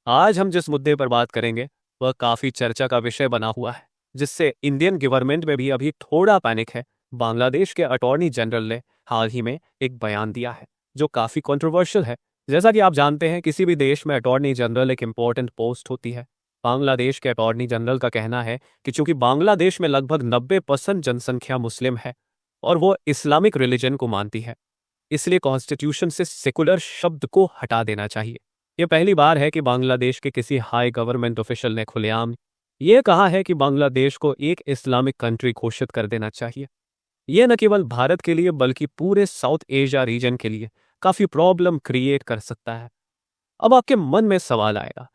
आज हम जिस मुद्दे पर बात करेंगे वह काफी चर्चा का विषय बना हुआ है, जिससे इंडियन गवर्नमेंट में भी अभी थोड़ा पैनिक है। बांग्लादेश के अटॉर्नी जनरल ने हाल ही में एक बयान दिया है जो काफी कंट्रोवर्शियल है। जैसा कि आप जानते हैं, किसी भी देश में अटॉर्नी जनरल एक इंपॉर्टेंट पोस्ट होती है। बांग्लादेश के अटॉर्नी जनरल का कहना है कि चूंकि बांग्लादेश में लगभग 90% जनसंख्या मुस्लिम है और वो इस्लामिक रिलीजन को मानती है, इसलिए कॉन्स्टिट्यूशन से सेकुलर शब्द को हटा देना चाहिए। यह पहली बार है कि बांग्लादेश के किसी हाई गवर्नमेंट ऑफिशियल ने खुलेआम यह कहा है कि बांग्लादेश को एक इस्लामिक कंट्री घोषित कर देना चाहिए। यह न केवल भारत के लिए बल्कि पूरे साउथ एशिया रीजन के लिए काफी प्रॉब्लम क्रिएट कर सकता है। अब आपके मन में सवाल आएगा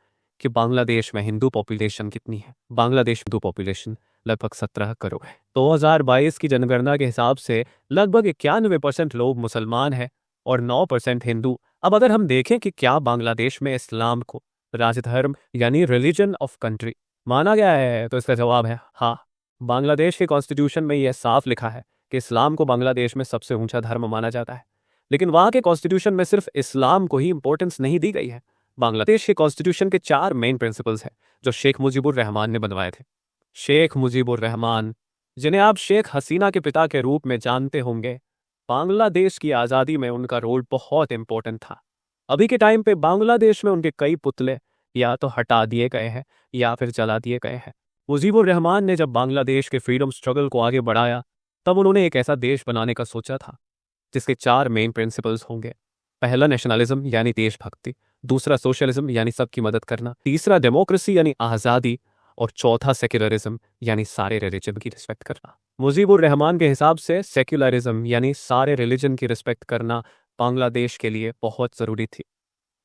कि बांग्लादेश में हिंदू पॉपुलेशन कितनी है। बांग्लादेश हिंदू पॉपुलेशन लगभग 17 करोड़ है। 2022 की जनगणना के हिसाब से लगभग 91% लोग मुसलमान हैं और 9% हिंदू। अब अगर हम देखें कि क्या बांग्लादेश में इस्लाम को राजधर्म यानी रिलीजन ऑफ कंट्री माना गया है, तो इसका जवाब है हाँ। बांग्लादेश के कॉन्स्टिट्यूशन में यह साफ लिखा है कि इस्लाम को बांग्लादेश में सबसे ऊंचा धर्म माना जाता है। लेकिन वहां के कॉन्स्टिट्यूशन में सिर्फ इस्लाम को ही इंपॉर्टेंस नहीं दी गई है। बांग्लादेश के कॉन्स्टिट्यूशन के 4 मेन प्रिंसिपल्स हैं जो शेख मुजीबुर रहमान ने बनवाए थे। शेख मुजीबुर रहमान, जिन्हें आप शेख हसीना के पिता के रूप में जानते होंगे, बांग्लादेश की आज़ादी में उनका रोल बहुत इंपॉर्टेंट था। अभी के टाइम पे बांग्लादेश में उनके कई पुतले या तो हटा दिए गए हैं या फिर जला दिए गए हैं। मुजीबुर रहमान ने जब बांग्लादेश के फ्रीडम स्ट्रगल को आगे बढ़ाया, तब उन्होंने एक ऐसा देश बनाने का सोचा था जिसके 4 मेन प्रिंसिपल्स होंगे। पहला नेशनलिज्म यानी देशभक्ति, दूसरा सोशलिज्म यानी सबकी मदद करना, तीसरा डेमोक्रेसी यानी आज़ादी, और चौथा सेक्युलरिज्म यानी सारे रिलीजन की रिस्पेक्ट करना। मुजीबुर रहमान के हिसाब से सेक्युलरिज्म यानी सारे रिलीजन की रिस्पेक्ट करना बांग्लादेश के लिए बहुत ज़रूरी थी।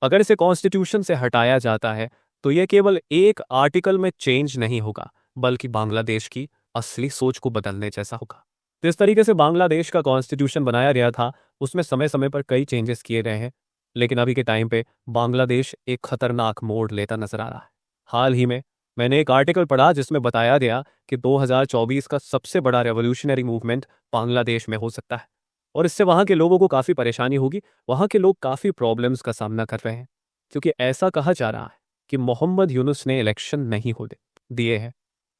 अगर इसे कॉन्स्टिट्यूशन से हटाया जाता है तो यह केवल एक आर्टिकल में चेंज नहीं होगा, बल्कि बांग्लादेश की असली सोच को बदलने जैसा होगा। जिस तरीके से बांग्लादेश का कॉन्स्टिट्यूशन बनाया गया था, उसमें समय समय पर कई चेंजेस किए गए हैं, लेकिन अभी के टाइम पे बांग्लादेश एक खतरनाक मोड़ लेता नजर आ रहा है। हाल ही में मैंने एक आर्टिकल पढ़ा जिसमें बताया गया कि 2024 का सबसे बड़ा रेवोल्यूशनरी मूवमेंट बांग्लादेश में हो सकता है और इससे वहाँ के लोगों को काफ़ी परेशानी होगी। वहाँ के लोग काफ़ी प्रॉब्लम्स का सामना कर रहे हैं, क्योंकि ऐसा कहा जा रहा है कि मोहम्मद यूनुस ने इलेक्शन नहीं होने दिए हैं,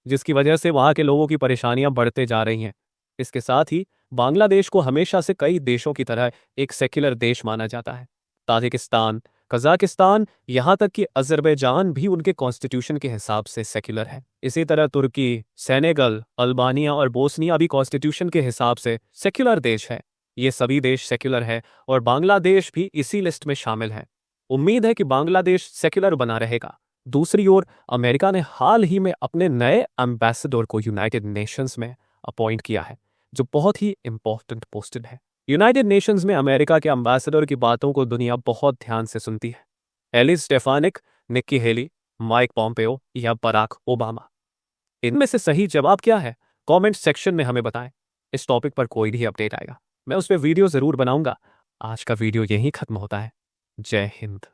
जिसकी वजह से वहाँ के लोगों की परेशानियां बढ़ते जा रही हैं। इसके साथ ही बांग्लादेश को हमेशा से कई देशों की तरह एक सेक्युलर देश माना जाता है। ताजिकिस्तान, कजाकिस्तान, यहाँ तक कि अजरबैजान भी उनके कॉन्स्टिट्यूशन के हिसाब से सेक्युलर है। इसी तरह तुर्की, सेनेगल, अल्बानिया और बोस्निया भी कॉन्स्टिट्यूशन के हिसाब से सेक्युलर देश है। ये सभी देश सेक्युलर है और बांग्लादेश भी इसी लिस्ट में शामिल है। उम्मीद है कि बांग्लादेश सेक्युलर बना रहेगा। दूसरी ओर अमेरिका ने हाल ही में अपने नए एम्बेसडर को यूनाइटेड नेशंस में अपॉइंट किया है, जो बहुत ही इंपॉर्टेंट पोस्टेड है। यूनाइटेड नेशंस में अमेरिका के एम्बेसडर की बातों को दुनिया बहुत ध्यान से सुनती है। Elise Stefanik, Nikki Haley, Mike Pompeo या बराक ओबामा, इनमें से सही जवाब क्या है? कमेंट सेक्शन में हमें बताएं। इस टॉपिक पर कोई भी अपडेट आएगा, मैं उस पर वीडियो जरूर बनाऊंगा। आज का वीडियो यहीं खत्म होता है। जय हिंद।